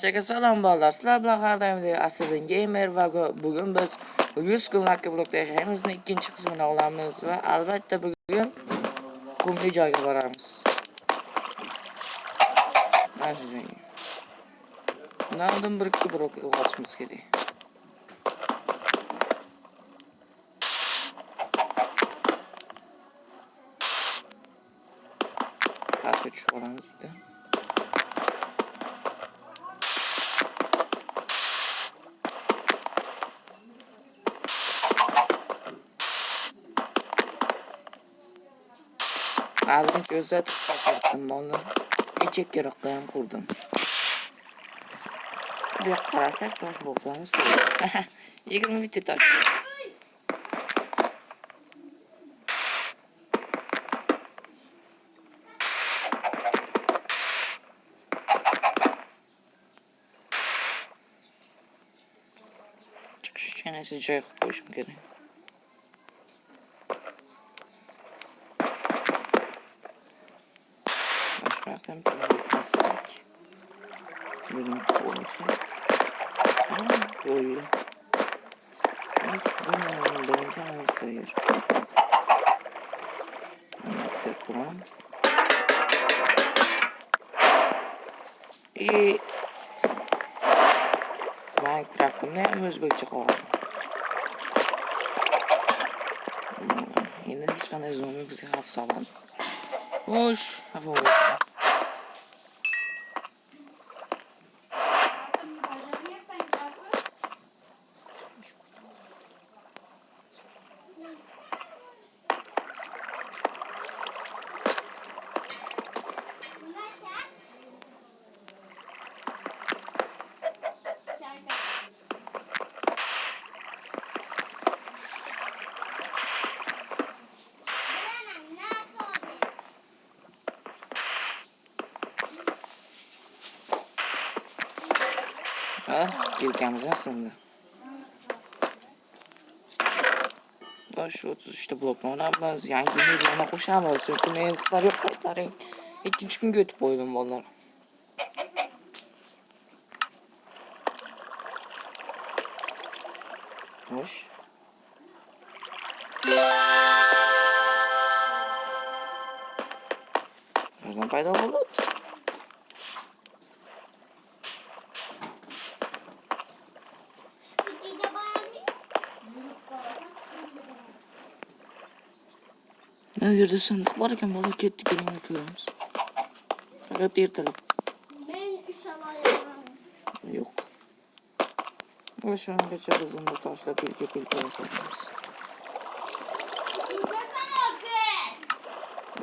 barchaga salom bolalar. Sizlar bilan har doimdek Asliddin Gamer va bugun biz 100 kunlik blokda yashaymizning ikkinchi qismini olamiz va albatta bugun qumli joyga boramiz. Mana shu joyga. Bundan oldin bir ikki blok o'qishimiz kerak. Pastga tushib olamiz bitta. Azim ko'rsatib qo'ydim molni. Chekkaroqqa ham qurdim. Bu yoqqa qarasak tosh bo'lamiz. 20 bitta tosh. Chiqish uchun esa joy qilib qo'yishim kerak. Başlarken bassak. Benim olursak. Ama böyle. Biz bizim yanımda yaşamamızda yer. Anlatacak bulan. Minecraft'ımda hem Özbekçe kovaldım. Yine hiç kadar zombi bize hafıza alan. Hoş. Hafı olsun. Yelkemiz aslında. Şu 33'te blokla oynamaz. Yani yeni yana koşamaz. Çünkü mühendisler yok kayıtları. İkinci gün götüp koydum vallahi. Hoş. Nereden payda oldu? Ne yerde sandık varken balık ettik elime bakıyoruz. Fakat yırtalım. Ben inşallah Yok. Ve şu an geçer hızında taşla pilke basarız. Yıkasana sen.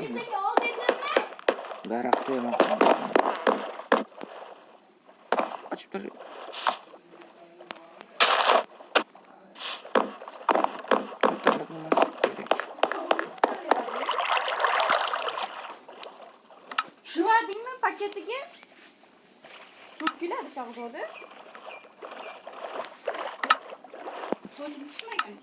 Bizdeki ol dedin mi? Beraklıyım. Açıp duruyor. Şu var değil mi paketiki? Çok güler dışarı doğru. Sonuç düşmeyin.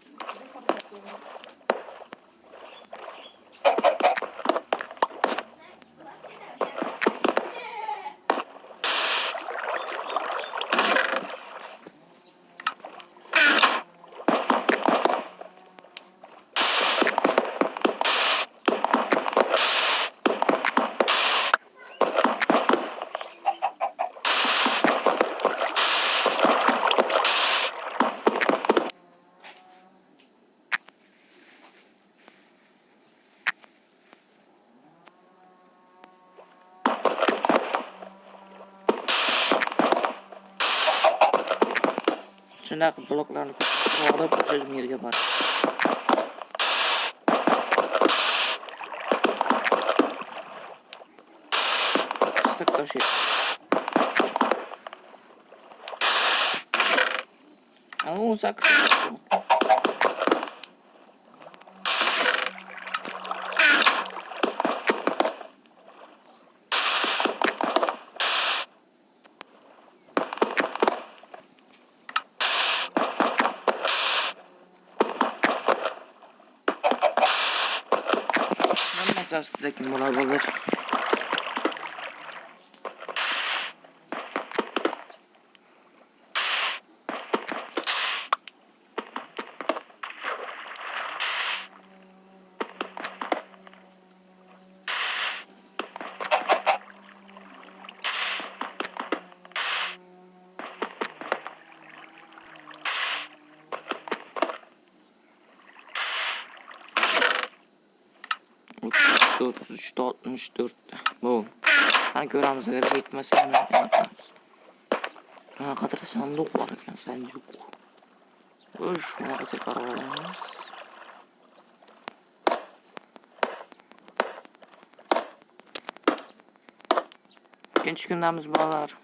Şundaki bloklarını koyup bu yerga bor. Sık taşı. Ama uzak. Asassızdaki morabalar. 33'te 64'te. Bu. Hani göremiz eğer gitmese mi yapamız. Ha kadar sandık var ekan sandık. Uş neresi karavalarımız. İkinci gündemiz bağlar.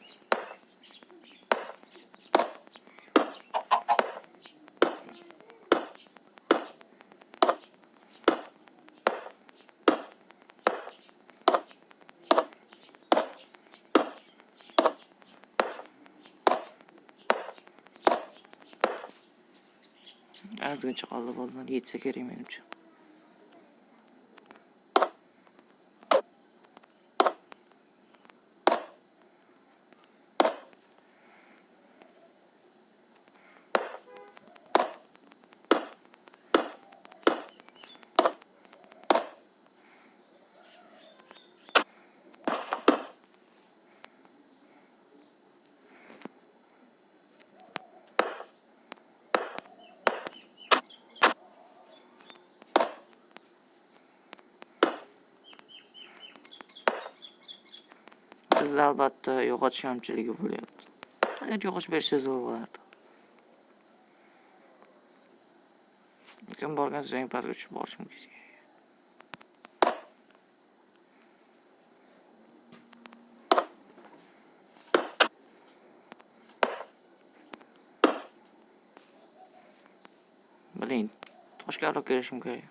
Azgınca kaldı ballar yetse gerek benim için. Bizde albatta yo'qotish kamchiligi bo'lyapti. Agar yo'qotib bersa zo'r bo'lardi. Lekin borgan so'ng pastga tushib borishim kerak. Biling, toshga olib kelishim kerak.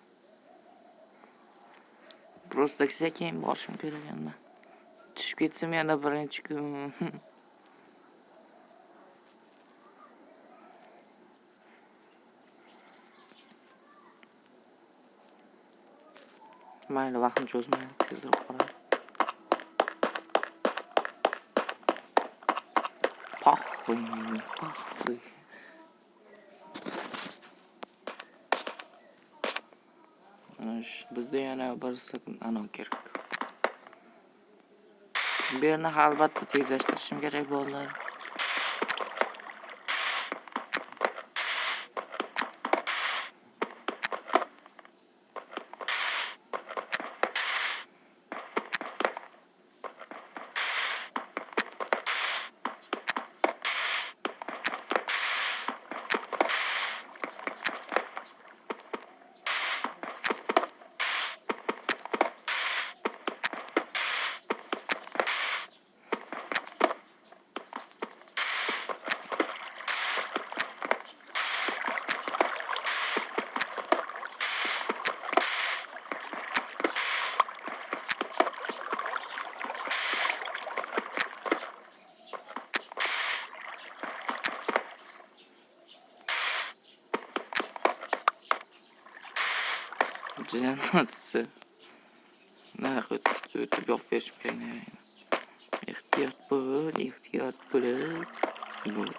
Просто sekin borishim kerak endi. Tushib ketsam yana birinchi kun. Mayli, vaqtni cho'zmaylik, tezroq boraylik. Paxli. Bizda yana bir sekund anon kerak. Bu yerni albatta tezlashtirishim kerak bo'ldi. Narsa. Narxi o'tib yo'q verishim kerak. Ehtiyot bo'l.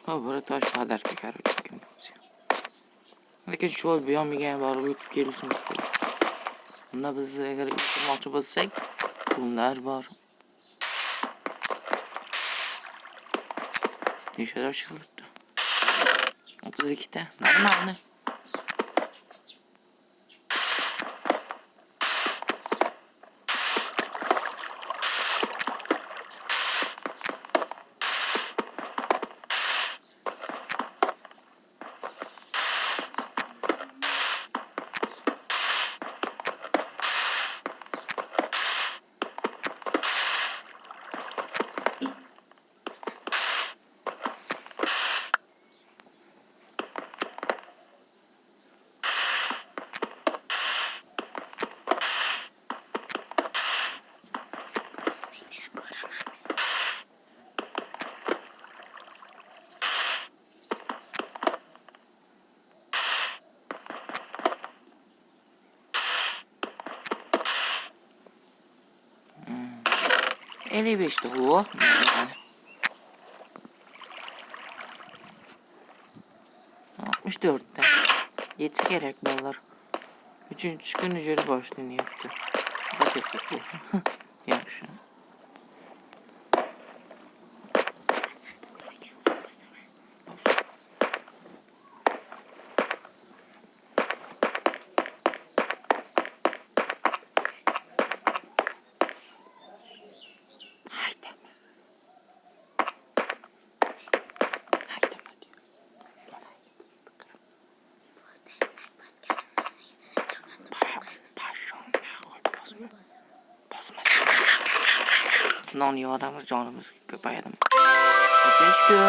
Ha, bura tosh qadarga qarab chiqqan. Lekin sho'l bu yonmagan borib o'tib kelishimiz kerak. Unda biz agar o'tmoqchi bo'lsak, pullar bor. Nechta chiqibdi? 32 ta. Normalni. Ele beşte o. 64'te. Yeti gerek ballar. Üçüncü gün üzeri başlığını yaptı. Kaç ettik bu? Yapmış. non yeyotamiz, jonimiz ko'payadi. 3-kun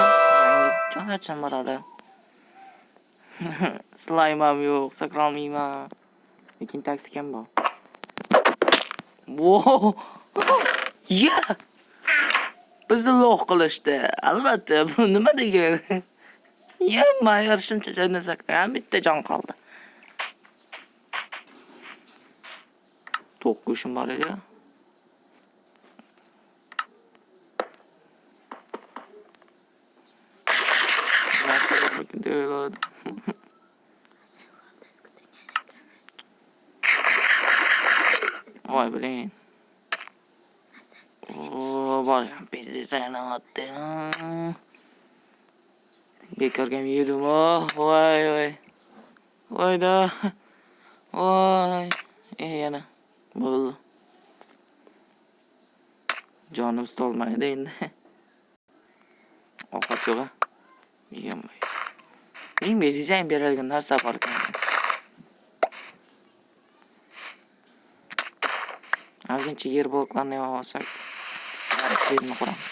yangi jon ocham bo'ladi. Slime ham yo'q, sakralmayman. Lekin taktikam bor. Wow! Yeah! Bizni loq qilishdi. Albatta, bu nima degani? Mayar shuncha joydan sakragan, bitta jon qoldi. To'q go'shim bor edi. Voy bilen. Bor ham pizza sanatda. Bekorga yedim. Voy. Voyda. Voy. Yana. Bo'ldi. Jonim stolmaydi endi. Ovqat yo'q. Yemay. Men dizayn beradigan narsa bor ekan. Azgincha yer bloklarini olsak, yerni quramiz.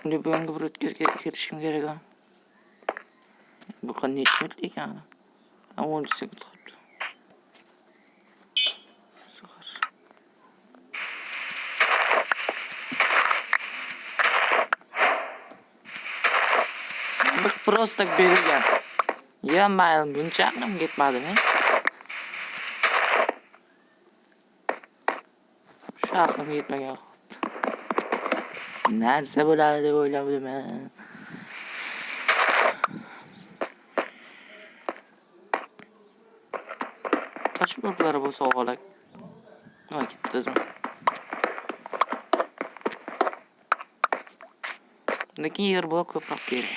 Endi bugungi bir o'tkazga ketishim kerak. Bu qanday ishmet ekan? 10 sekund qoldi. Sandiq просто berilgan. Mayli, buncha aqlim ketmadimi? Shu aqlim yetmagan qoldi. Narsa bo'ladi deb o'yladim. Tosh bloklari bo'lsa o'g'alak. Nima ketdi? Lekin yer blok ko'proq kerak.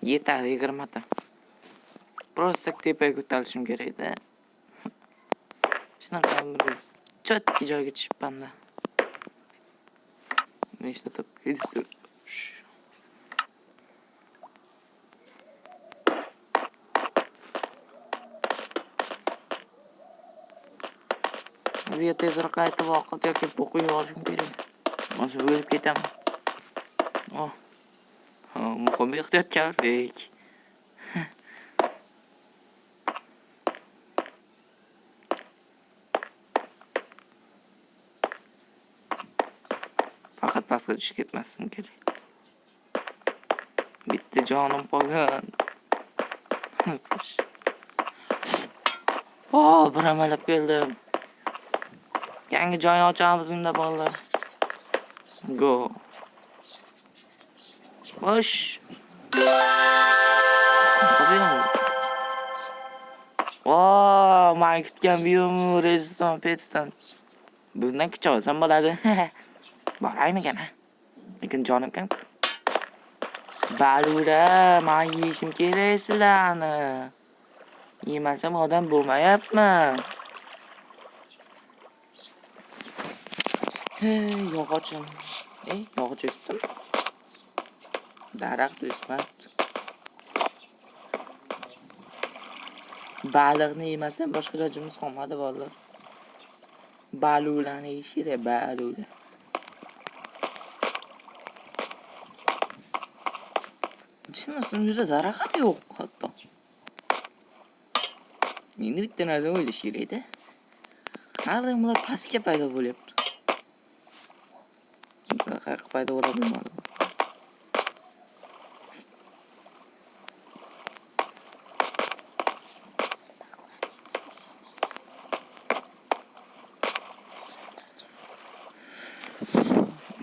Yetadi 20 ta. Просто tepaga ko'tarishim kerak edi. Shunaqa biz chotki joyga tushibman-da. Nechta top edistir. Bu yerda tezroq qaytib vaqt yoki o'qib olishim kerak. O'sha o'lib ketaman. Muhim ehtiyot kerak. Faqat pastga tushib ketmasam kerak. Bitta jonim qolgan. Bir amalab keldim. Yangi joy ochamiz unda bolalar. Go. Bosh. Men kutgan biyom reston petston. Bundan kuch olsam bo'ladi. Boraymikan ha. Lekin jonim kam-ku. Balura, men yeyishim kerak sizlarni. Yemasam odam bo'lmayapman. Yog'ochim. Yog'och o'sdim. Daraxt o'smabdi. Baliqni yemasam boshqa ilojimiz qolmadi bolalar. Balurani yeyish kerak, balura. Chinosining o'zida daraxt ham yo'q hatto. Endi bitta narsa o'ylash kerak-da. Qanday bular pastga paydo bo'lyapti. Qayerga paydo bo'ladi bilmadim.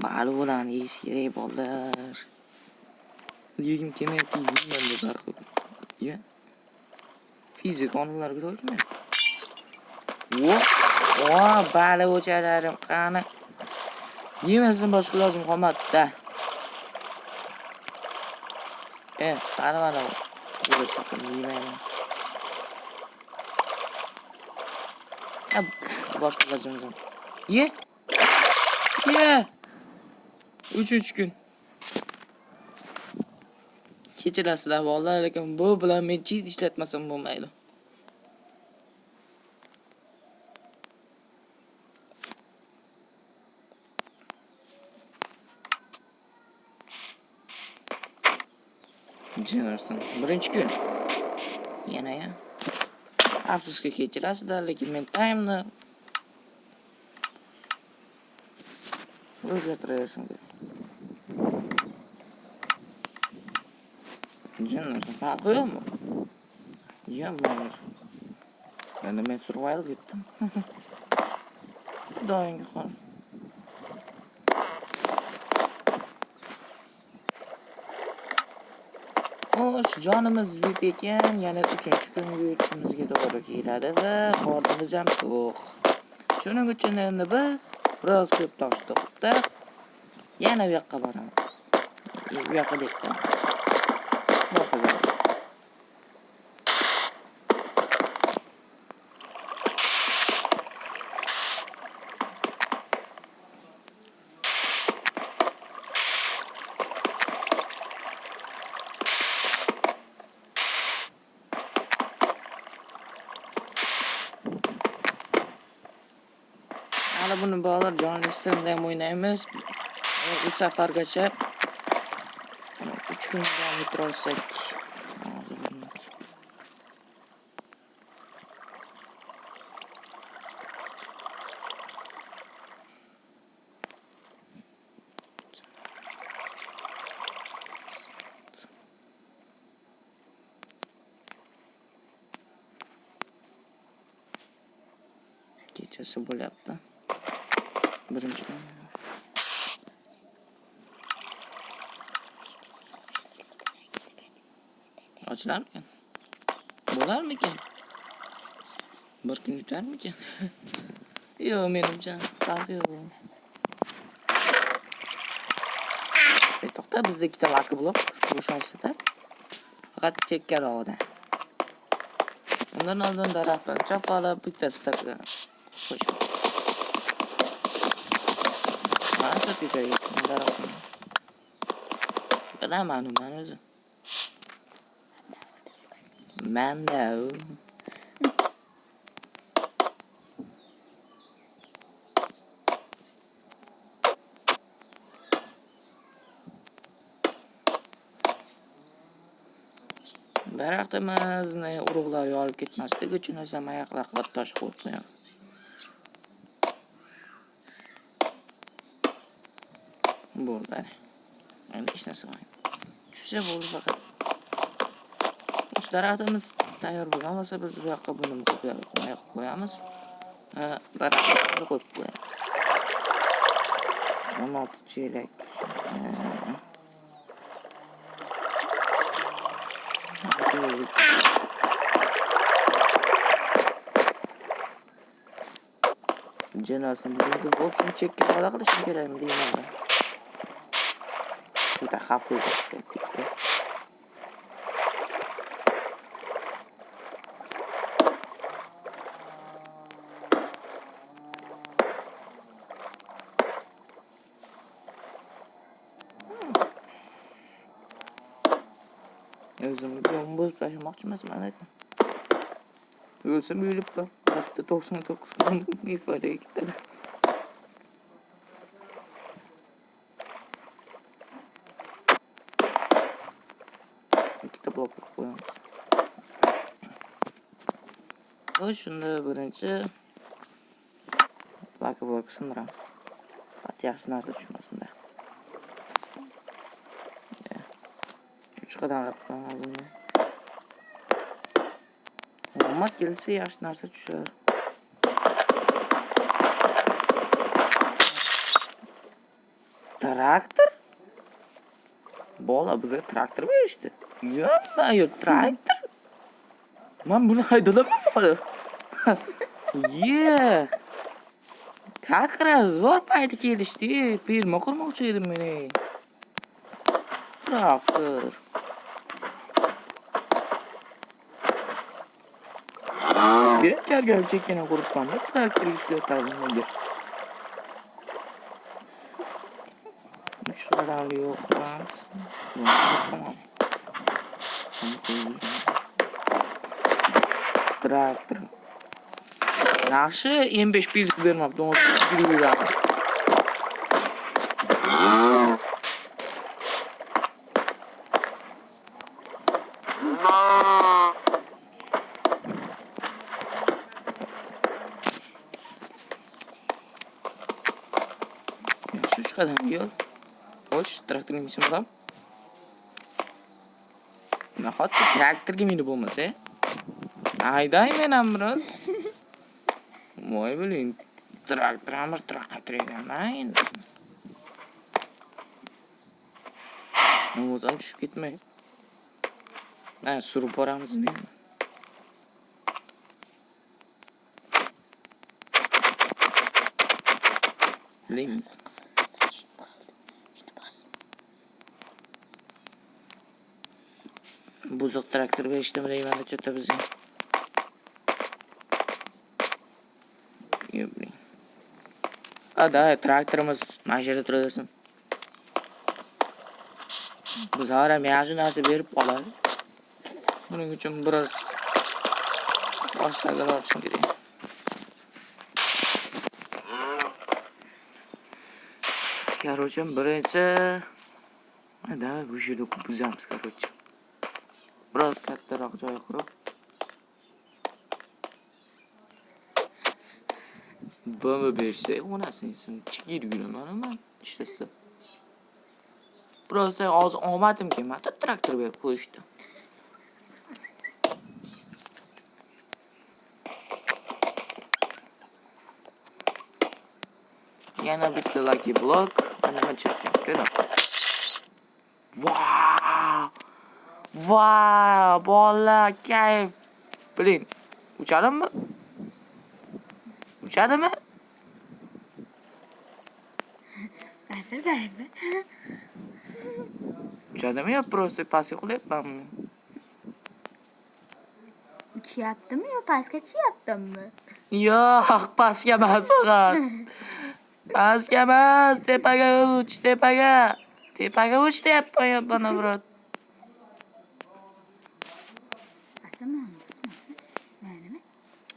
Balurani yeyish kerak bolalar. Yegim kelmayapti, yeyman deb darhol. Fizik qonunlariga to'g'rimi? Baliq o'chalarim qani. Yemasam boshqa ilojim qolmadi-da. Mana. Böyle sakın yemeyin. Ha, başka gazımız var. Ye. Ye. 3 gün. Kechirasizlar vallahi, lekin bu bilan men cheat ishlatmasam bo'lmaydi. Jinnerson. Birinchi kun. Yana ya. Afsuski kechirasizlar, lekin men time'ni o'zgartirishim kerak. Jinnerson farqi yo'qmi? Yo'q. Endi men survival ketdim. Xudoyingga qol. Xo'sh, jonimiz yeb ekan, yana 3-kunga yurishimizga to'g'ri keladi va qornimiz ham to'q. Shuning uchun endi biz biroz ko'p tosh to'qib, yana bu yoqqa boramiz. Bu yoqqa deyapman. Boshqa joyga. Mana buni bolalar jonli streamda ham o'ynaymiz. Bu safargacha 3 kun davom ettira olsak. Kechasi bo'lyapti. Birinchi kun. Ochilarmikan? Bo'larmikan? Bir kun yutarmikan? Yo'q, menimcha farqi yo'q. To'xta, bizda ikkita laki blok bo'shashdi. Faqat chekkarog'ida. Undan oldin daraxtlar chopalab, bittasida qo'shib. Mana shu joyga daraxtni. Bilaman men o'zim. Manda u. Daraxtimizni urug'lar yorib ketmasligi uchun esa oyoqlarga tosh qo'yib qo'yamiz. Bo'ldi. Endi hech narsa qilmayman. Tushsa bo'ldi faqat. Uch daraxtimiz tayyor bo'lgan bo'lsa, biz bu yoqqa buni qo'yamiz. Daraxtimizni qo'yib qo'yamiz. 16 chelak. Jenarson bugungi boksni chekka qo'la qilishim kerakmi deyman. Juda xavfli bo'ldi. O'zimni bo'zib tashlamoqchi emasman lekin. O'lsam o'libman. Hatto 99 ifodaga ketadi. Ikkita blok qo'yamiz. Shunda birinchi laki blok sindiramiz. Yaxshi narsa tushmasin-da. 3 qadamlab qo'yamiz. Omad kelsa yaxshi narsa tushar. Traktor? Bola bizga traktor berishdi. Yo'q, traktor. Men buni haydalaman hali. Ye. Как раз zo'r payti kelishdi. Firma qurmoqchi edim men. Traktor. Kargab quribman-da, traktor ishlayotganimga. Uch yo'q emas. Traktor. Yaxshi, 25 pil bermabdi, 30 pil beradi. Yaxshi 3 qadam yo'l. Xo'sh, traktorning ichini biram. Nahotki traktorga minib bo'lmasa, haydaymen ham biroz. Voy biling, traktor ekanman. O'zim tushib ketmay. Mana surib boramiz men. Biling. Buzuq traktor berishdimi deyman chetda bizga. Yo'q. Ada traktorimiz mashinada turaversin. Biz ham yaxshi narsa berib qoladi. Buning uchun biroz boshqa olishim kerak. Короче, birinchi давай bu yerda buzamiz, короче. Biroz kattaroq joy qurib bomba bersa, onasini chigir yuraman men ishlasam. Biroz hozir omadim kelmadi, traktor berib qo'yishdi. Yana bitta lucky block, nima chekkan ko'ramiz. Vau, bola kayf. Biling, uchadimmi? Uchadimi? Nasildaymi? Uchadimi yo просто pastga qulayapmanmi? Uchyaptimi yo pastga tushyaptimi? Yo'q, pastga emas faqat. Pastga emas, tepaga uch, tepaga. Tepaga uch deyapman yo bana brat. Nima?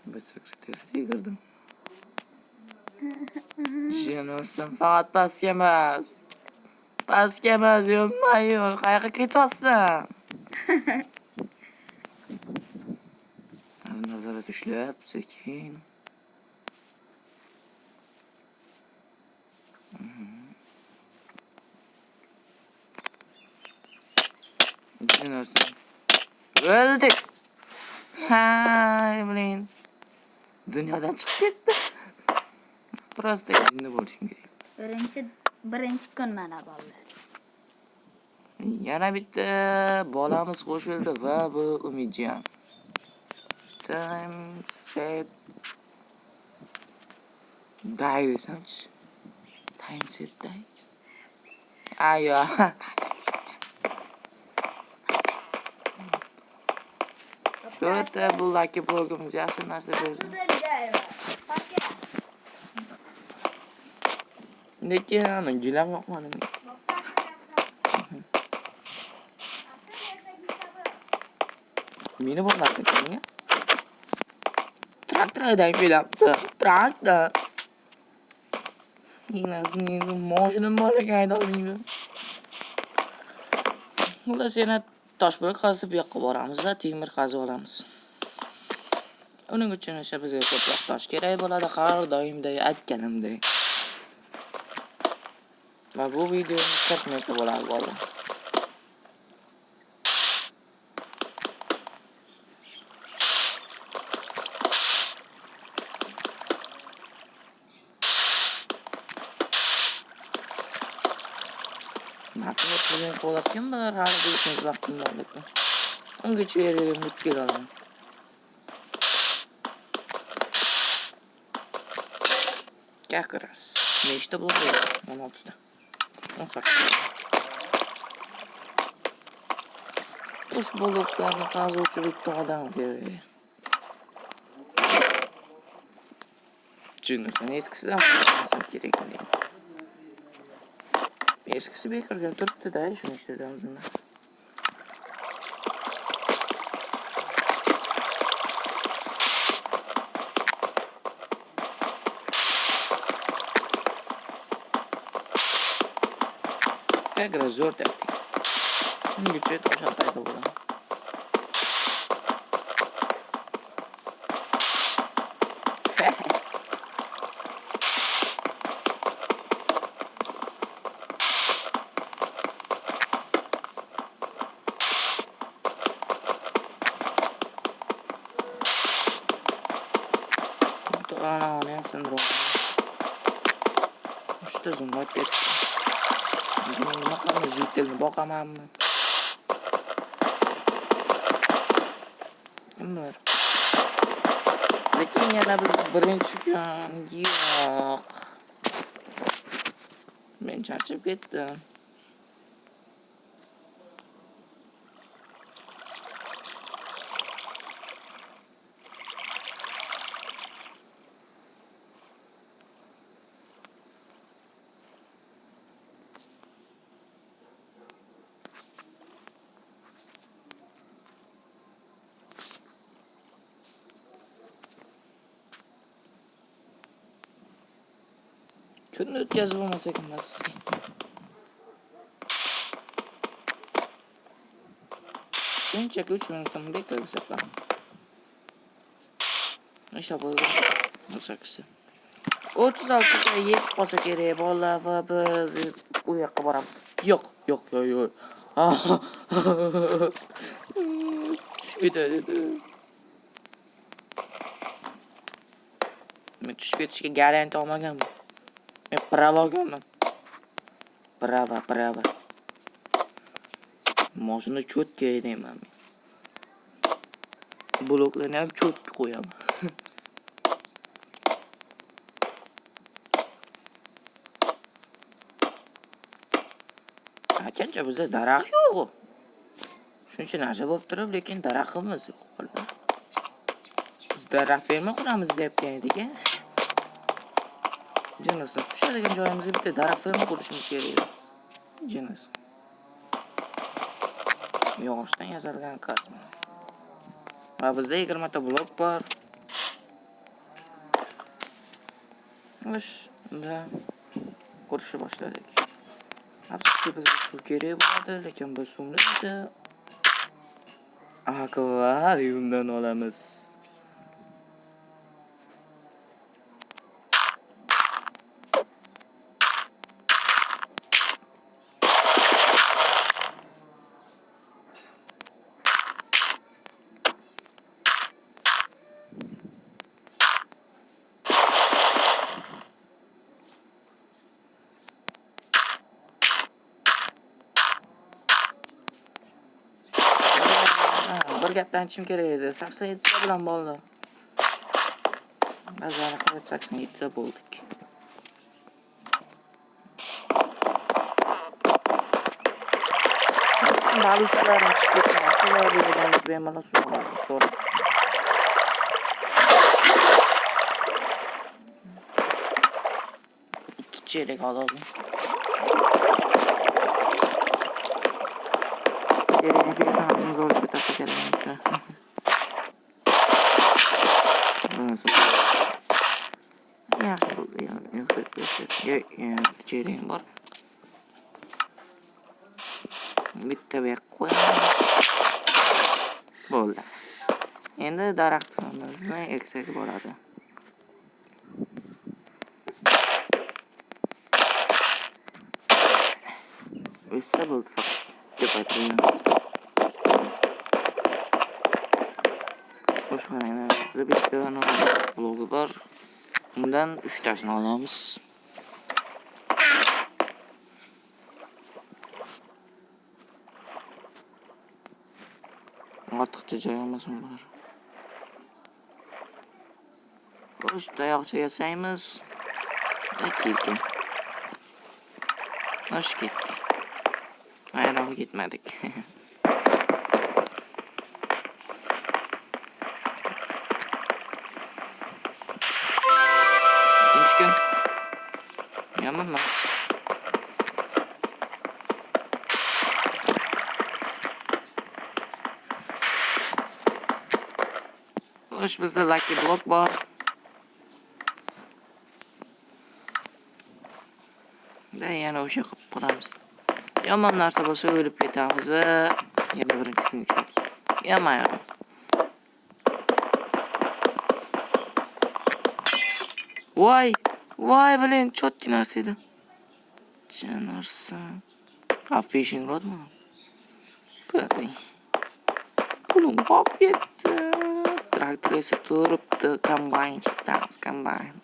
Bir sekreterga kirdim. Jenursan faqat pastga emas. Pastga emas, yo'qman yo'q. Qayerga ketyapsan? Nazorat ushlab, sekin. Jenursan. O'ldik. Hay, bilen. Dunyodan chiqib ketdi. Prosta endi bo'lishim kerak. Birinchi kun mana bolalar. Yana bitta bolamiz qo'shildi va bu Umidjon. Time set die desamchi. Time set die. Ayo. Sho'ta bu lucky blockimiz yaxshi narsa berdi. Lekin ana gilam yo'qmani. Meni bo'lmasdi kimga? Traktordan kelibdi. Traktor. Yine mashina bolaga haydalmaydi. Ular seni toshbo'rak qazib yoqib boramiz va temir qazib olamiz. Uning uchun esa bizga ko'proq tosh kerak bo'ladi, har doimday aytganimdek. Va bu videomiz 40 minut bo'ladi bola. Matni qilgan qo'lab kim bilar hali bu ishni vaqtim bor deb. Ungacha yerga mutkil olaman. Как раз. Nechta bo'ldi? 16 ta. 18. Ush bloklarni qazuvchi bitta odam kerak. Tushunarsan, eskisidan foydalansam kerak edi. Eskisi bekorga turibdi-da, shuni ishladim o'zimda. Tekrar zo'r taktik. Ungacha to'shan paydo bo'ladi. Ana ham sindrom. Uchta zo'mlab ketdi. Nima qilamiz, yigitlarni boqamanmi? Nima? Lekin yana biz birinchi kun yo'q. Men charchab ketdim. Kunni o'tkazib bo'lmasa ekan sizga. Shunchaki 3 minutdan bekorga sarfladim. Nima bo'ldi? 18. 36 ga yetib qolsa kerak bolalar va biz u yoqqa boramiz. Yo'q. Tushib Men tushib ketishga garantiya olmaganman. Men prava olganman. Prava. Mashina cho'tga deyman. Bloklarni ham cho'tga qo'yaman. Qancha bizda daraxt yo'q. Shuncha narsa bo'lib turib, lekin daraxtimiz yo'q. Biz daraxt ferma quramiz deyotgan edik-a. Jinos, tushadigan joyimizga bitta daraxt ferma qurishimiz kerak. Jinos. Yog'ochdan yasalgan kartma. Va bizda 20 ta blok bor. Shunda qurishni boshladik. Afsuski bizga suv kerak bo'ladi, lekin biz suvni akvariumdan olamiz. Bir gapdan aytishim kerak edi. 87 ta bilan bo'ldi. Ba'zan 87 ta bo'ldik. Balıklarım çıkıyor. Kolay bir yerden benim sonra. İki çeyrek alalım. Çeyreğini bir sanatçım zor bir taşı gelelim. Nasıl? Ya çeyreğim var. Bitta bir koyamiz. Bo'ldi. Endi daraxtimizni eksak bo'ladi. O'ssa bo'ldi faqat. Ko'paytiramiz. Xo'sh qaranglar, bizda bitta blogi bor. Undan 3 tasini olamiz. Ortiqcha joy olmasin bular. Xo'sh, tayoqcha yasaymiz. Dakika. Hoş ketdi. Ayroq ketmadik. Yomon emas. Xo'sh, bizda lucky block bor. Da yana o'sha qilib qolamiz. Yomon narsa bo'lsa o'lib ketamiz va yana birinchi kunga tushamiz. Yamayapman. Voy, блин, chotki narsa edi. Narsa. Fishing rodmi? Pulim qolib ketdi. Traktor esa turibdi, kombayn chiqamiz, kombayn.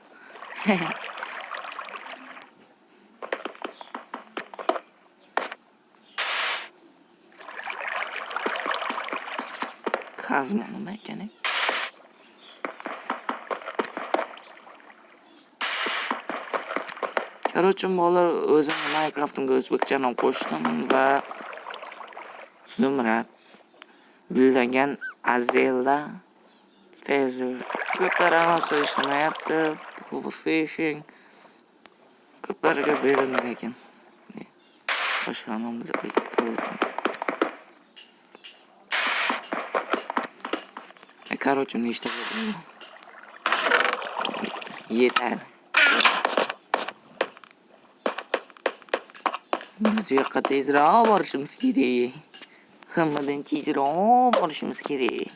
Kazma nima ekan? Короче, bolalar o'zim Minecraft'imga o'zbekcha nom qo'shdim va Zumrad, Billagan, Azella, Fezer. Ko'plar anonsi ishlamayapti. Fishing. Ko'plarga berilmagan ekan. Boshqa nomni qo'yib. Короче, nechta bo'ldi? Yetar. Biz bu yoqqa tezroq borishimiz kerak. Hammadan tezroq borishimiz kerak.